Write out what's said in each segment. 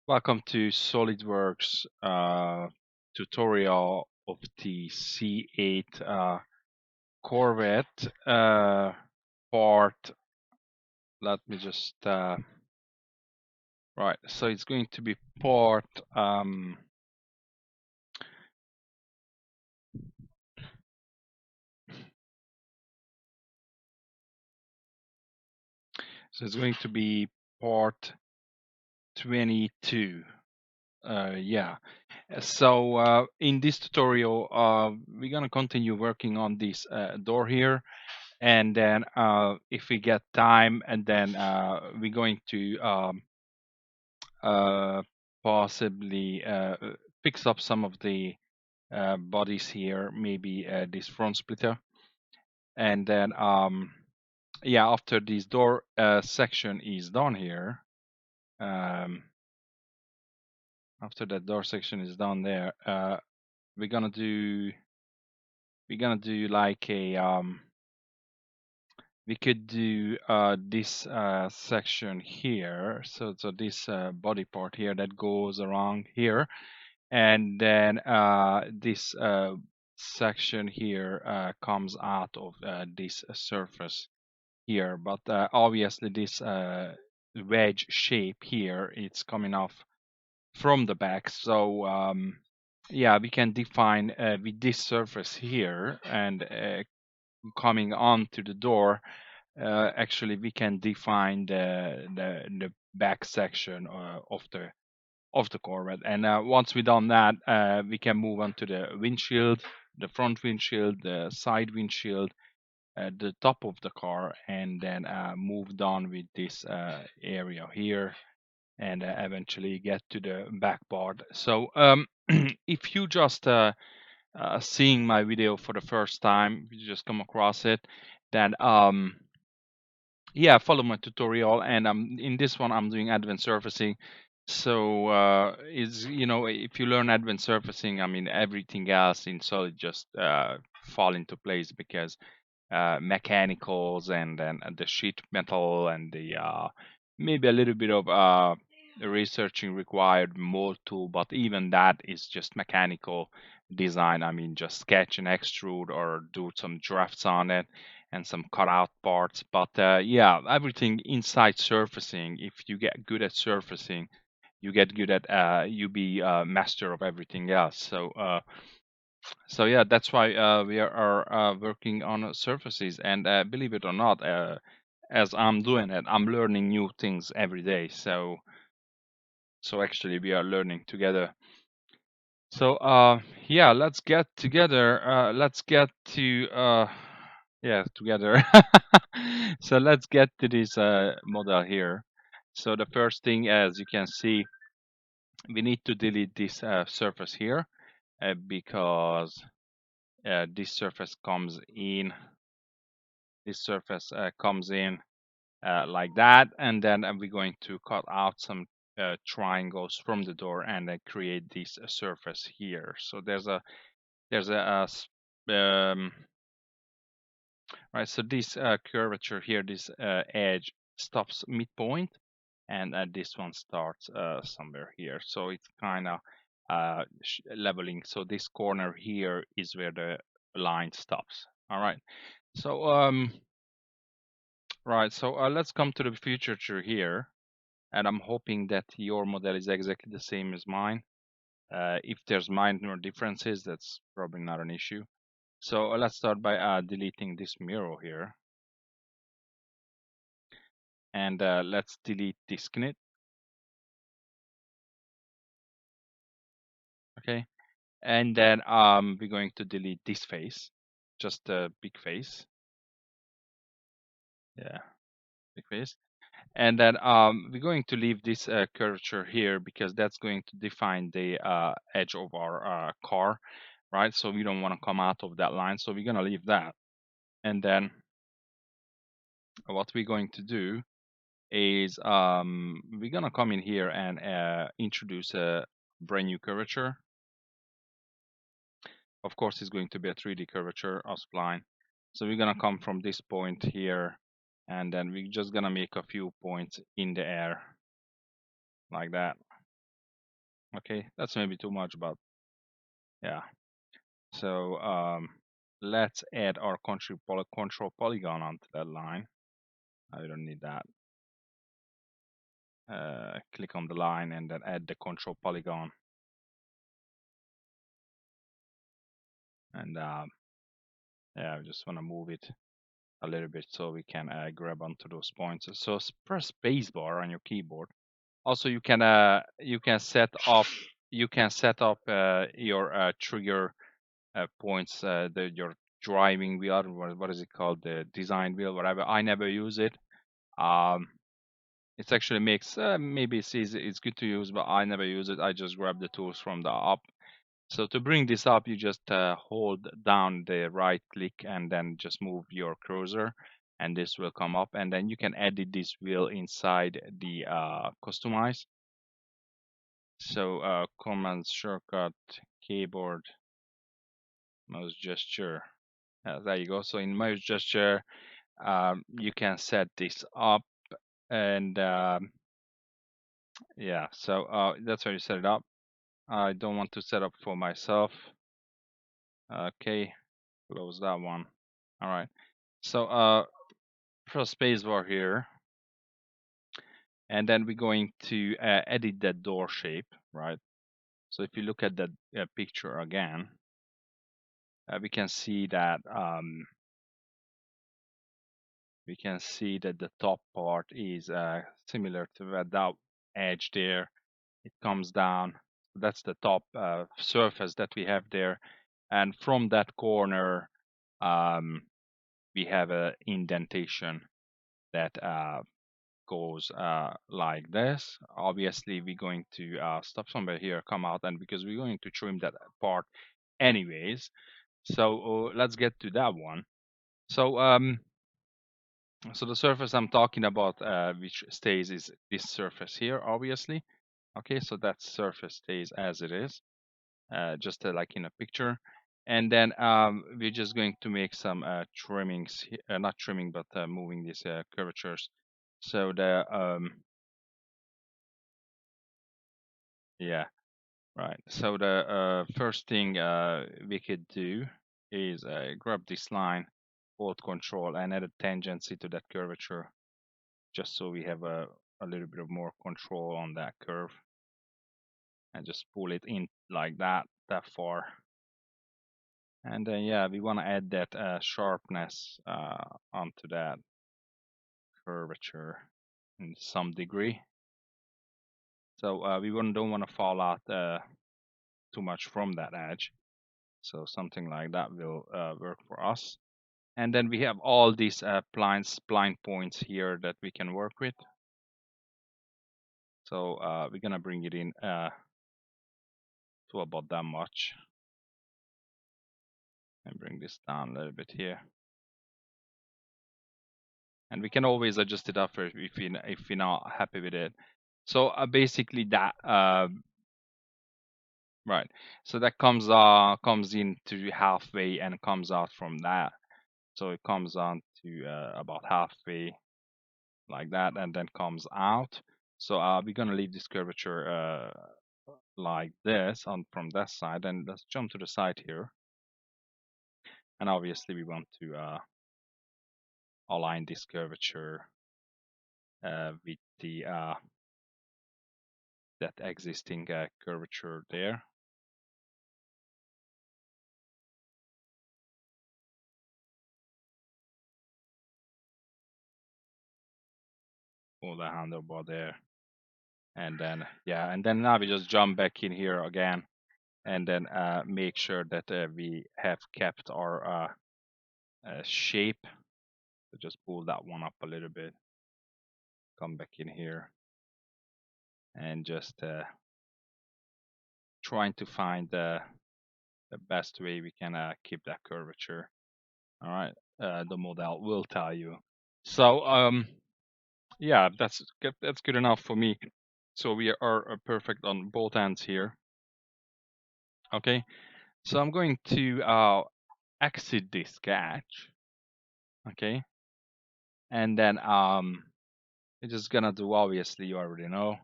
Welcome to Solidworks tutorial of the C8 Corvette part. Let me just right. So it's going to be part. So it's going to be part 22. Yeah. So in this tutorial, we're gonna continue working on this door here, and then if we get time, and then we're going to uh, possibly fix up some of the bodies here, maybe this front splitter, and then yeah, after this door section is done here, um, after that door section is done there, we're gonna do like a we could do this section here, so this body part here that goes around here, and then this section here comes out of this surface here, but obviously this wedge shape here, it's coming off from the back. So yeah, we can define with this surface here, and coming onto the door, actually we can define the back section of the Corvette. And once we've done that, we can move on to the windshield, the front windshield, the side windshield, the top of the car, and then moved on with this area here, and eventually get to the back part. So if you just seeing my video for the first time, you just come across it, then yeah, follow my tutorial. And in this one I'm doing advanced surfacing. So is, you know, if you learn advanced surfacing, I mean everything else in Solid just fall into place, because mechanicals, and then the sheet metal, and the maybe a little bit of researching required mold tool, but even that is just mechanical design. I mean, just sketch and extrude or do some drafts on it and some cutout parts. But yeah, everything inside surfacing, if you get good at surfacing, you get good at you be master of everything else. So yeah, that's why we are working on surfaces. And believe it or not, as I'm doing it, I'm learning new things every day. So actually we are learning together. So yeah, let's get together. Let's get to yeah, together. So let's get to this model here. So the first thing, as you can see, we need to delete this surface here, because this surface comes in. This surface comes in like that, and then we're going to cut out some triangles from the door, and then create this surface here. So there's a right. So this curvature here, this edge stops midpoint, and this one starts somewhere here. So it's kind of leveling. So this corner here is where the line stops. All right. So right. So let's come to the feature here, and I'm hoping that your model is exactly the same as mine. If there's minor differences, that's probably not an issue. So let's start by deleting this mirror here, and let's delete this knit. Okay, and then we're going to delete this face, just a big face. Yeah, big face. And then we're going to leave this curvature here, because that's going to define the edge of our car, right? So we don't want to come out of that line, so we're going to leave that. And then what we're going to do is we're going to come in here and introduce a brand new curvature. Of course, it's going to be a 3D curvature of spline. So we're going to come from this point here, and then we're just going to make a few points in the air like that. Okay, that's maybe too much, but yeah. So let's add our control polygon onto that line. I don't need that. Click on the line and then add the control polygon. And yeah, I just want to move it a little bit so we can grab onto those points. So press spacebar on your keyboard. Also, you can set up your trigger points, your driving wheel. What is it called? The design wheel, whatever. I never use it. It actually makes maybe it's easy, it's good to use, but I never use it. I just grab the tools from the app. So to bring this up, you just hold down the right click and then just move your cursor, and this will come up, and then you can edit this wheel inside the customize. So command shortcut keyboard mouse gesture. There you go. So in mouse gesture, you can set this up, and yeah. So that's how you set it up. I don't want to set up for myself. Okay, close that one. All right. So press spacebar here, and then we're going to edit that door shape, right? So if you look at that picture again, we can see that the top part is similar to that edge there. It comes down. That's the top surface that we have there, and from that corner, we have a indentation that goes like this. Obviously, we're going to stop somewhere here, come out, and because we're going to trim that part anyways. So let's get to that one. So the surface I'm talking about, which stays, is this surface here, obviously. Okay, so that surface stays as it is, just like in a picture. And then we're just going to make some trimmings, not trimming, but moving these curvatures. So the yeah, right. So the first thing we could do is grab this line, hold Control, and add a tangency to that curvature, just so we have a little bit of more control on that curve, and just pull it in like that far. And then yeah, we want to add that sharpness onto that curvature in some degree. So we don't want to fall out too much from that edge. So something like that will work for us. And then we have all these spline points here that we can work with. So we're gonna bring it in to about that much, and bring this down a little bit here. And we can always adjust it after if we're not happy with it. So basically that right. So that comes into halfway and comes out from that. So it comes on to about halfway like that, and then comes out. So we're gonna leave this curvature like this on from that side, and let's jump to the side here. And obviously we want to align this curvature with the that existing curvature there. Pull the handlebar there, and then yeah, and then now we just jump back in here again, and then make sure that we have kept our shape. So just pull that one up a little bit, come back in here, and just trying to find the best way we can keep that curvature. All right, the model will tell you. So yeah, that's good enough for me. So we are perfect on both ends here. Okay, so I'm going to exit this sketch. Okay, and then we're just gonna do, obviously you already know,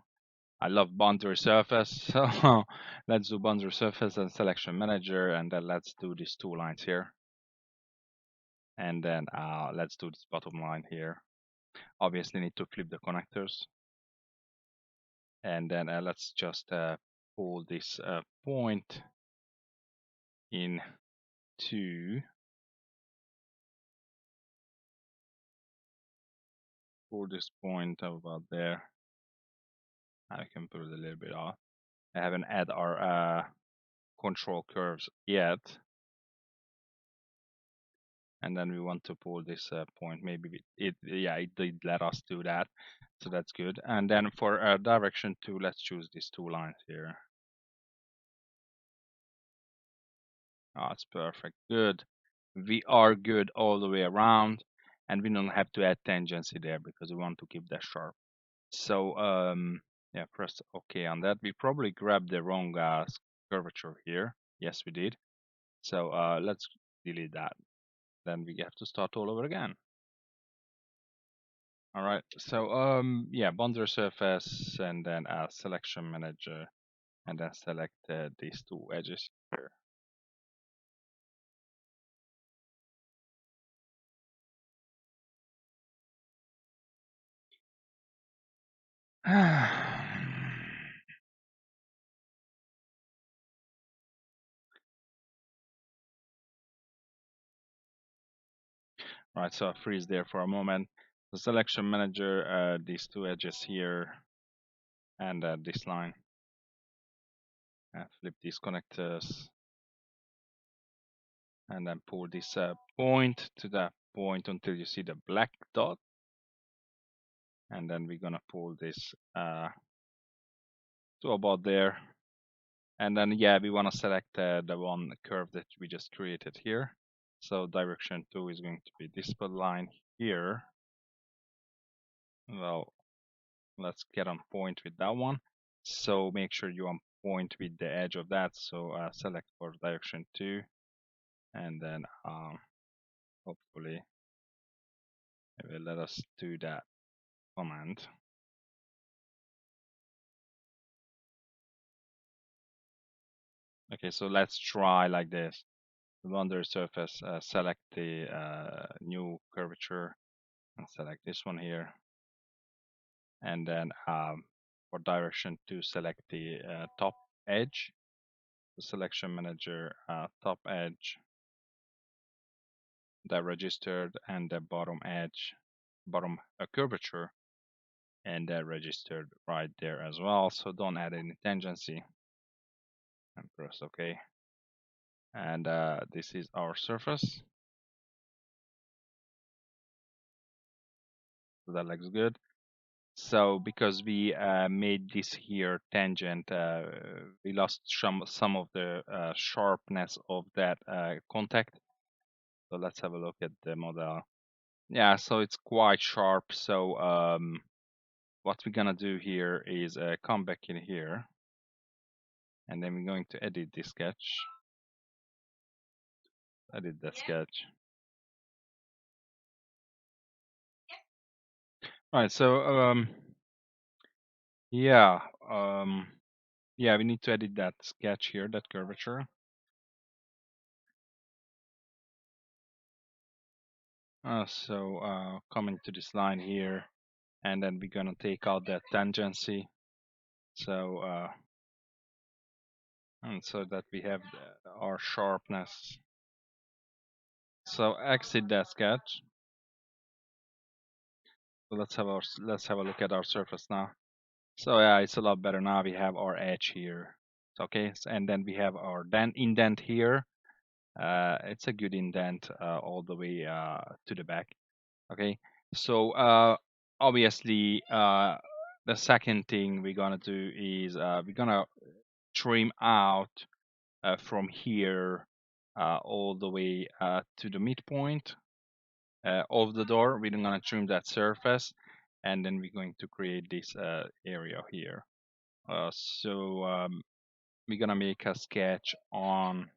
I love boundary surface, so let's do boundary surface and selection manager, and then let's do these two lines here. And then let's do this bottom line here. Obviously need to flip the connectors. And then let's just pull this point in to pull this point about there. I can put it a little bit off. I haven't add our control curves yet. And then we want to pull this point. Maybe it did let us do that, so that's good. And then for direction 2, let's choose these two lines here. Oh, it's perfect. Good. We are good all the way around, and we don't have to add tangency there because we want to keep that sharp. So yeah, press OK on that. We probably grabbed the wrong curvature here. Yes, we did. So let's delete that. Then we have to start all over again. All right. So yeah, boundary surface, and then selection manager, and then select these two edges here. Right, so I freeze there for a moment. The selection manager, these two edges here, and this line. Flip these connectors, and then pull this point to that point until you see the black dot. And then we're gonna pull this to about there. And then yeah, we wanna select the one curve that we just created here. So direction 2 is going to be this line here. Well, let's get on point with that one. So make sure you're on point with the edge of that. So select for direction 2, and then hopefully it will let us do that command. Okay, so let's try like this. Boundary surface, select the new curvature, and select this one here. And then for direction 2, select the top edge. The selection manager, top edge, the registered, and the bottom edge, bottom curvature, and registered right there as well. So don't add any tangency, and press OK. And this is our surface. So that looks good. So because we made this here tangent, we lost some of the sharpness of that contact. So let's have a look at the model. Yeah, so it's quite sharp. So what we're gonna do here is come back in here, and then we're going to edit this sketch. Edit that sketch. All right, so yeah, yeah, we need to edit that sketch here, that curvature. So coming to this line here, and then we're gonna take out that tangency. So and so that we have our sharpness. So exit that sketch. So let's have a look at our surface now. So yeah, it's a lot better now. We have our edge here. Okay, and then we have our indent here. It's a good indent all the way to the back. Okay, so obviously the second thing we're gonna do is we're gonna trim out from here all the way to the midpoint of the door. We're gonna trim that surface, and then we're going to create this area here. So we're gonna make a sketch on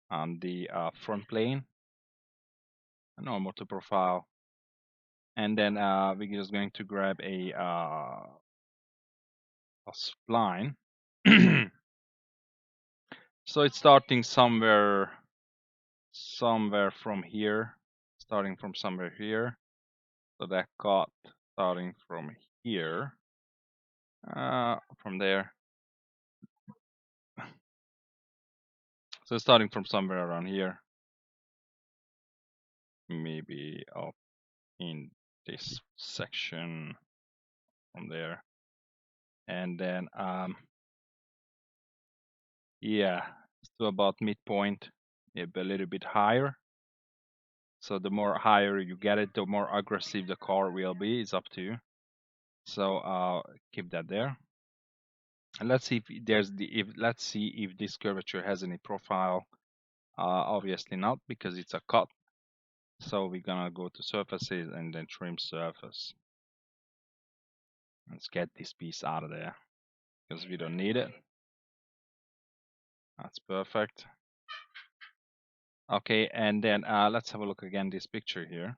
the front plane, normal to profile, and then we're just going to grab a a spline. So it's starting somewhere from here, starting from somewhere here. So that cut starting from here, from there. So starting from somewhere around here, maybe up in this section from there, and then yeah, to about midpoint, maybe a little bit higher. So the more higher you get it, the more aggressive the car will be. It's up to you. So keep that there. And let's see if there's let's see if this curvature has any profile. Obviously not, because it's a cut. So we're gonna go to surfaces and then trim surface. Let's get this piece out of there because we don't need it. That's perfect. Okay, and then let's have a look again this picture here.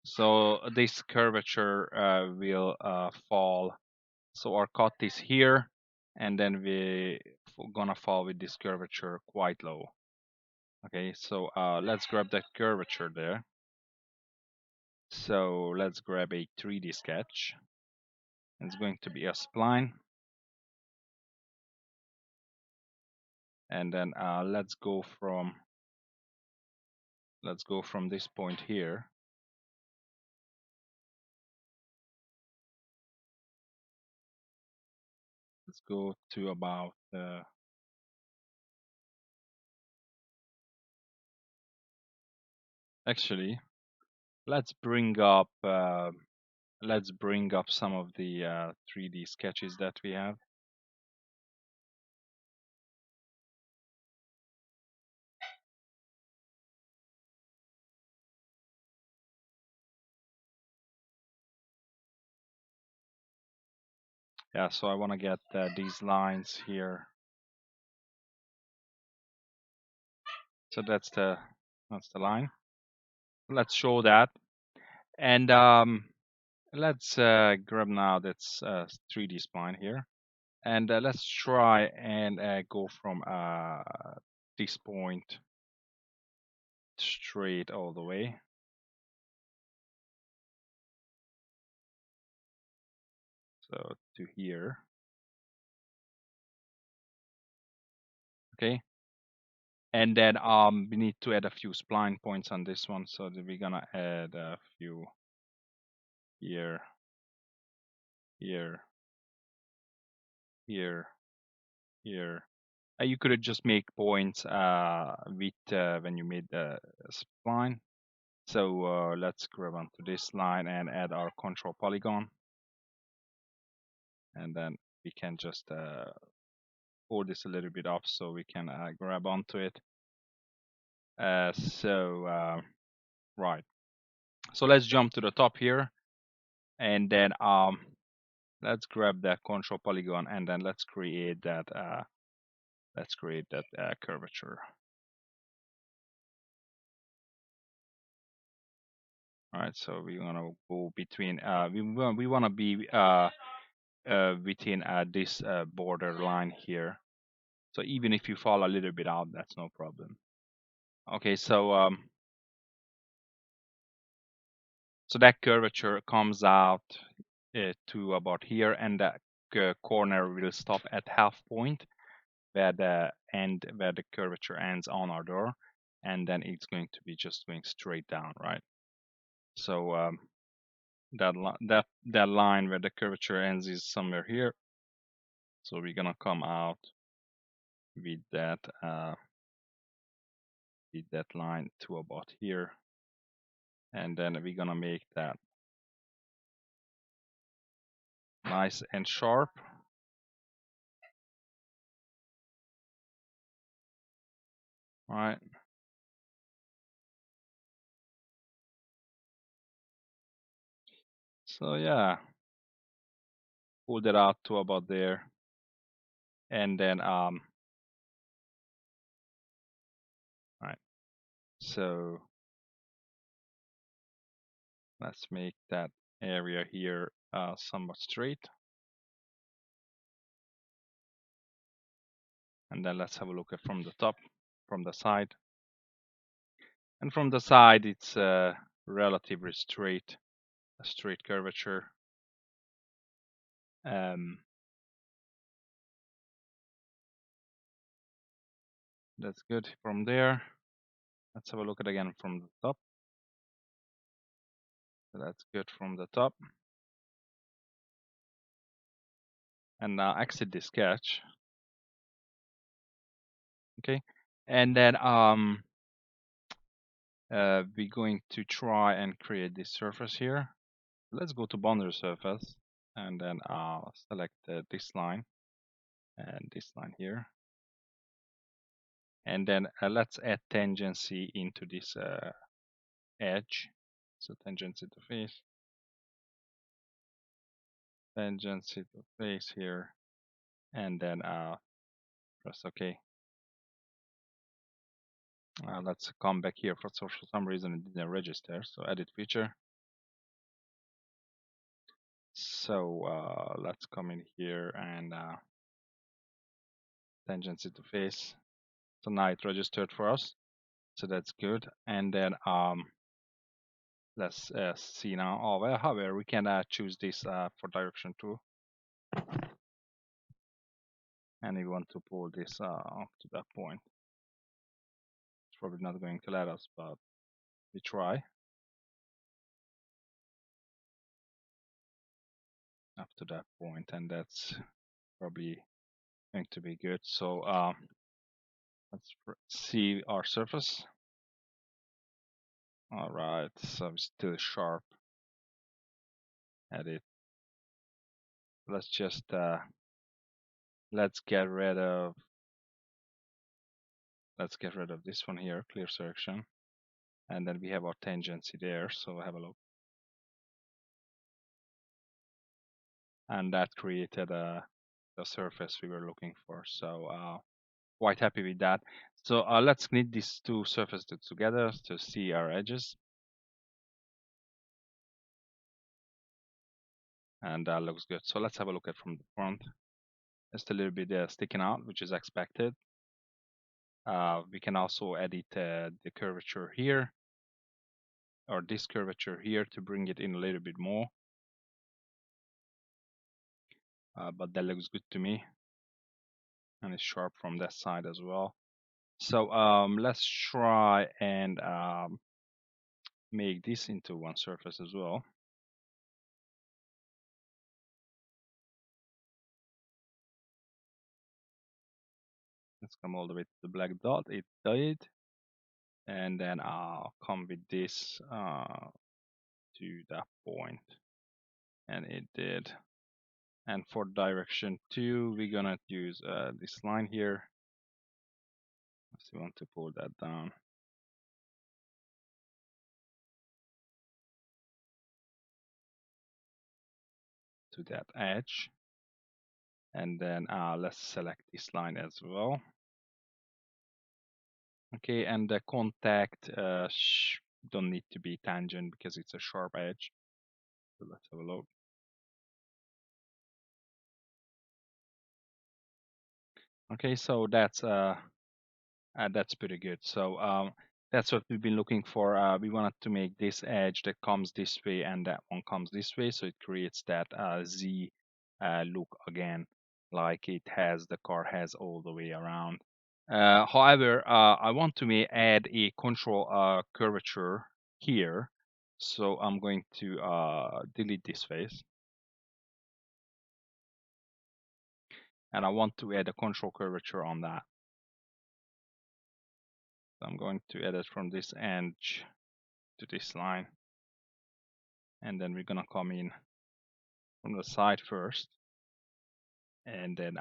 So this curvature will fall. So our cut is here, and then we're gonna fall with this curvature quite low. Okay, so let's grab that curvature there. So let's grab a 3D sketch. It's going to be a spline. And then let's go from this point here. Let's go to about actually let's bring up some of the 3D sketches that we have. Yeah, so I want to get these lines here. So that's the line. Let's show that, and let's grab now that's 3D spline here, and let's try and go from this point straight all the way. So to here. Okay. And then we need to add a few spline points on this one. So we're gonna add a few here, here, here, here. You could just make points with when you made the spline. So let's grab onto this line and add our control polygon. And then we can just pull this a little bit up so we can grab onto it. Right. So let's jump to the top here, and then let's grab that control polygon, and then let's create that curvature. All right, so we're gonna go between we want to be within this border line here. So even if you fall a little bit out, that's no problem. Okay, so that curvature comes out to about here, and that corner will stop at half point where the curvature ends on our door, and then it's going to be just going straight down, right? So that line where the curvature ends is somewhere here. So we're gonna come out with that line to about here, and then we're gonna make that nice and sharp. All right. So yeah, pull that out to about there, and then right. So let's make that area here somewhat straight. And then let's have a look at from the top, from the side. And from the side, it's relatively straight, a straight curvature. That's good from there. Let's have a look at again from the top. So that's good from the top. And now exit the sketch. Okay. And then we're going to try and create this surface here. Let's go to boundary surface and then select this line and this line here. And then let's add tangency into this edge. So tangency to face. Tangency to face here. And then press OK. Let's come back here. For some reason it didn't register. So edit feature. So let's come in here and tangency to face. So now it registered for us. So that's good. And then let's see now. Oh, well, however, we can choose this for direction 2. And we want to pull this up to that point. It's probably not going to let us, but we try. Up to that point, and that's probably going to be good. So let's see our surface. All right, so it's still sharp. Edit. Let's just let's get rid of this one here, clear selection, and then we have our tangency there. So have a look, and that created the surface we were looking for. So quite happy with that. So let's knit these two surfaces together to see our edges. And that looks good. So let's have a look at from the front. Just a little bit sticking out, which is expected. We can also edit the curvature here, or this curvature here, to bring it in a little bit more. But that looks good to me. And it's sharp from that side as well. So let's try and make this into one surface as well. Let's come all the way to the black dot. It did. And then I'll come with this to that point. And it did. And for direction 2, we're gonna use this line here. So we want to pull that down. To that edge. And then let's select this line as well. Okay, and the contact don't need to be tangent because it's a sharp edge. So let's have a look. Okay, so that's pretty good. So that's what we've been looking for. We wanted to make this edge that comes this way and that one comes this way, so it creates that Z look again, like the car has all the way around. However, I want to add a control curvature here, so I'm going to delete this face, and I want to add a control curvature on that. So I'm going to add it from this edge to this line, and then we're gonna come in from the side first, and then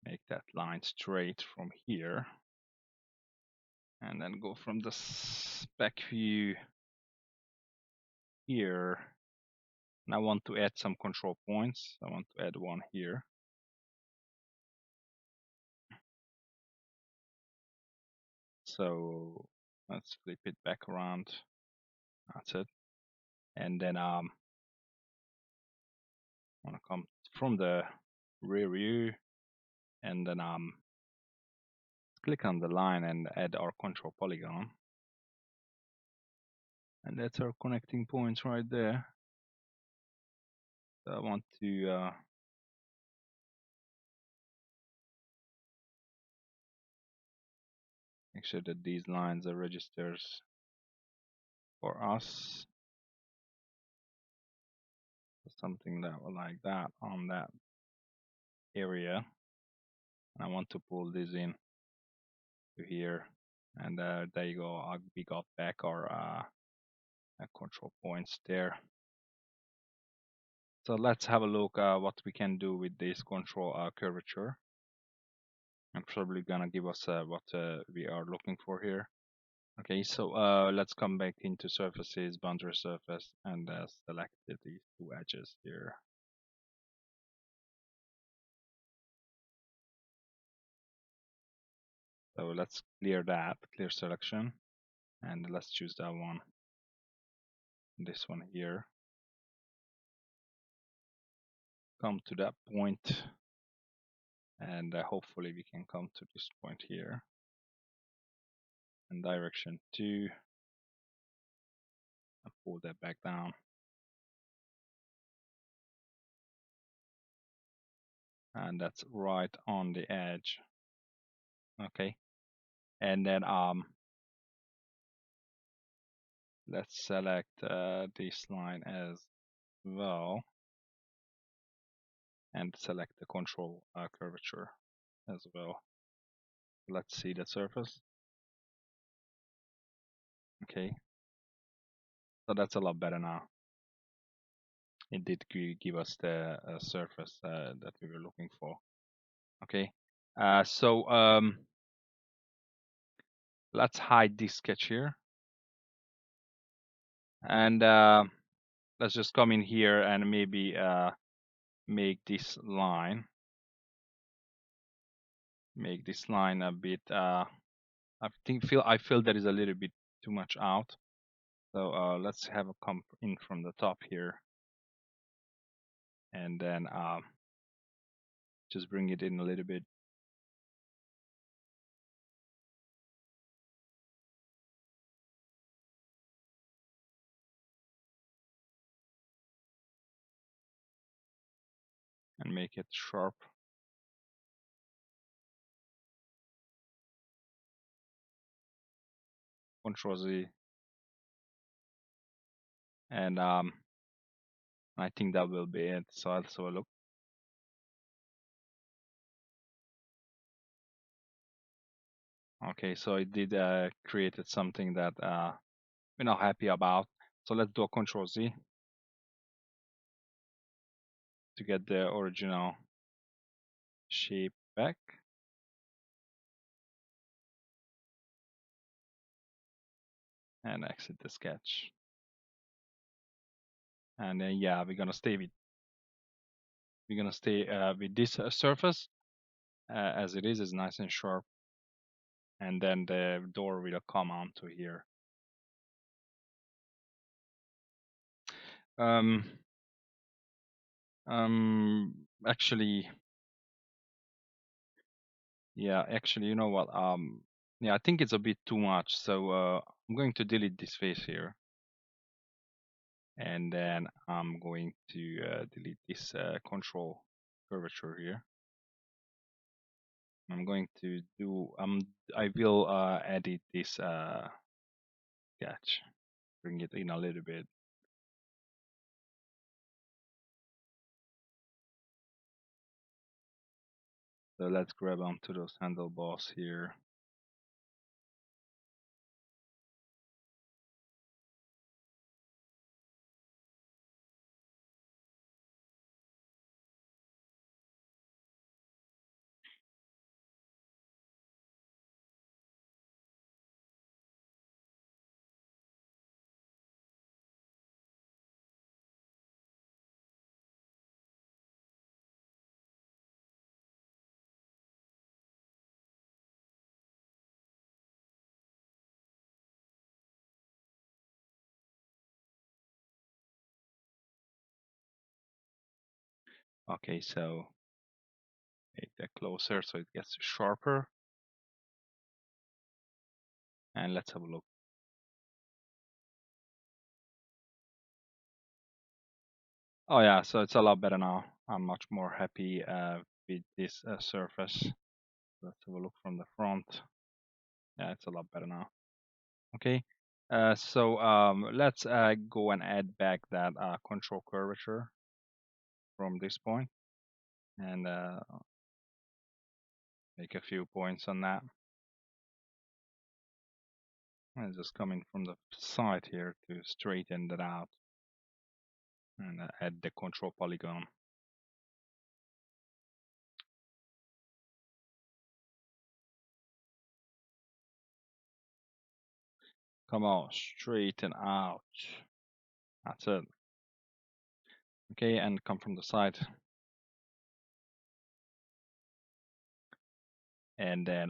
make that line straight from here, and then go from the spec view here. And I want to add some control points. I want to add one here. So let's flip it back around. That's it. And then I want to come from the rear view and then click on the line and add our control polygon, and that's our connecting points right there. So I want to make sure that these lines are registers for us. Something that like that on that area. And I want to pull this in to here, and there you go. We got back our control points there. So let's have a look what we can do with this control curvature. I'm probably gonna give us what we are looking for here. Okay, so let's come back into surfaces, boundary surface, and select these two edges here. So let's clear that, clear selection, and let's choose that one. This one here. Come to that point, and hopefully we can come to this point here. And direction 2, and pull that back down. And that's right on the edge. Okay, and then let's select this line as well, and select the control curvature as well. Let's see the surface. Okay, so that's a lot better now. It did give us the surface that we were looking for. Okay, so let's hide this sketch here, and let's just come in here and maybe make this line a bit. I feel that is a little bit too much out. So let's have a come in from the top here, and then just bring it in a little bit. And make it sharp. Control Z, and I think that will be it. So let's have a look. Okay, so it did created something that we're not happy about. So let's do a Control Z to get the original shape back. And exit the sketch. And then yeah, we're gonna stay with this surface as it is nice and sharp. And then the door will come onto here. Actually, yeah, actually, you know what? Yeah, I think it's a bit too much. So I'm going to delete this face here, and then I'm going to delete this control curvature here. I'm going to do I will edit this sketch, bring it in a little bit. So let's grab onto those handlebars here. Okay, so Make that closer so it gets sharper. And let's have a look. Oh yeah, so it's a lot better now. I'm much more happy with this surface. Let's have a look from the front. Yeah, it's a lot better now. Okay, so let's go and add back that control curvature from this point and make a few points on that. And just coming from the side here to straighten that out and add the control polygon. Come on, straighten out. That's it. Okay, and come from the side. And then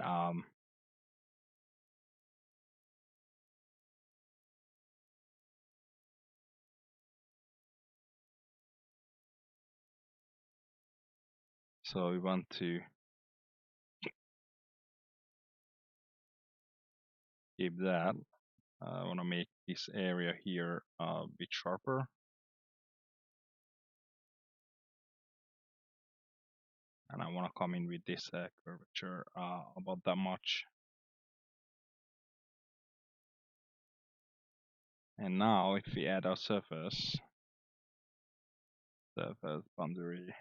so we want to keep that. I want to make this area here a bit sharper. And I want to come in with this curvature about that much. And now if we add our surface boundary,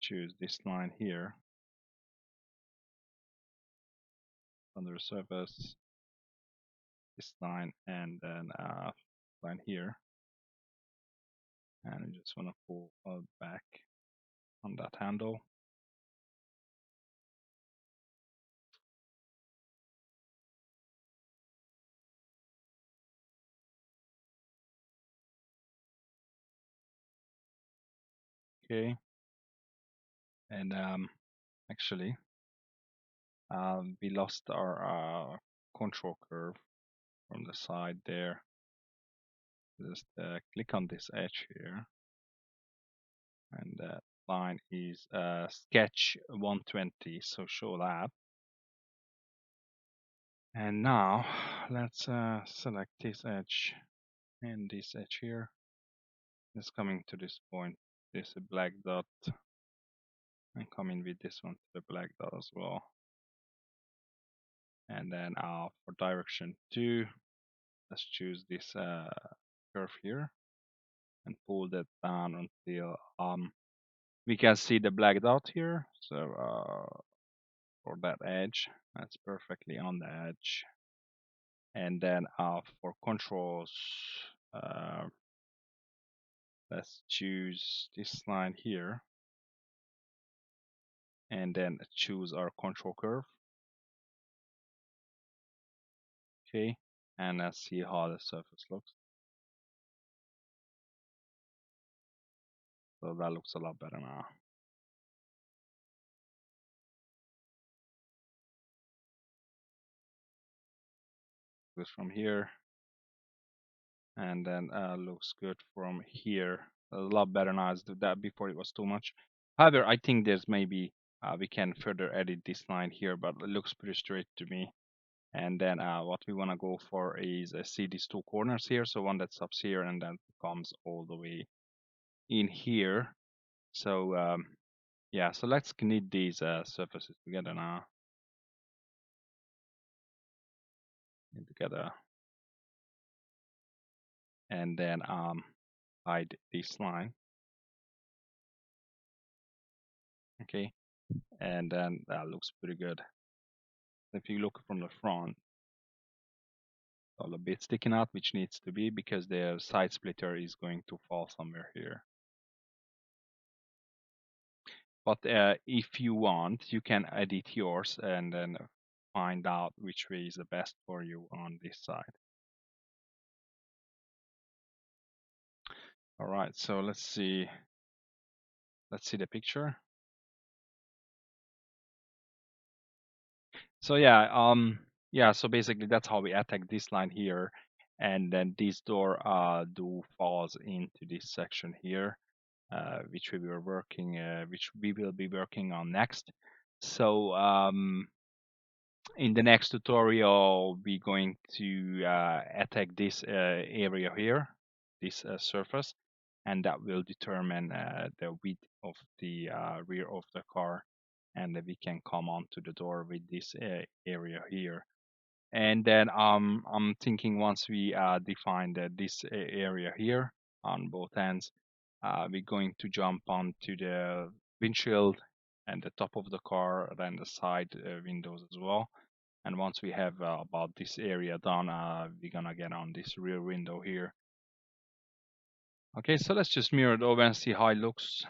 choose this line here, boundary surface, this line, and then line here. And I just want to pull back on that handle. Okay. And actually, we lost our control curve from the side there. Just click on this edge here, and that line is sketch 120, so show that. And now let's select this edge and this edge here. It's coming to this point, this black dot, and coming with this one to the black dot as well. And then for direction 2, let's choose this curve here and pull that down until we can see the black dot here. So for that edge, that's perfectly on the edge. And then for controls, let's choose this line here and then choose our control curve. Okay, and let's see how the surface looks. So that looks a lot better now. Goes from here, and then looks good from here. A lot better now. As that before it was too much. However, I think there's maybe we can further edit this line here, but it looks pretty straight to me. And then what we want to go for is see these two corners here. So one that stops here and then comes all the way in here. So yeah, so let's knit these surfaces together now. Together. And then hide this line. Okay, and then that looks pretty good. If you look from the front, all a bit sticking out, which needs to be because the side splitter is going to fall somewhere here. But if you want, you can edit yours and then find out which way is the best for you on this side. All right, so let's see the picture. So yeah, so basically that's how we attack this line here, and then this door do falls into this section here. which we will be working on next. So in the next tutorial, we're going to attack this area here, this surface, and that will determine the width of the rear of the car, and we can come onto the door with this area here. And then I'm thinking once we define this area here on both ends, we're going to jump onto the windshield and the top of the car, then the side windows as well. And once we have about this area done, we're gonna get on this rear window here. Okay, so let's just mirror it over and see how it looks.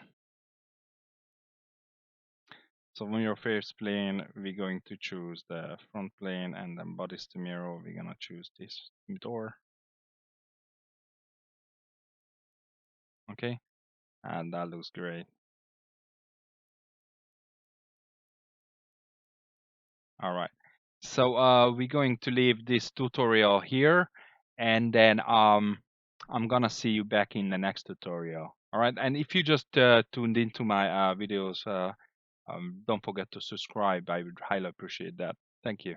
So on your first plane, we're going to choose the front plane, and then bodies to mirror, we're gonna choose this door. Okay, and that looks great. All right. So we're going to leave this tutorial here, and then I'm gonna see you back in the next tutorial. All right. And if you just tuned into my videos, don't forget to subscribe. I would highly appreciate that. Thank you.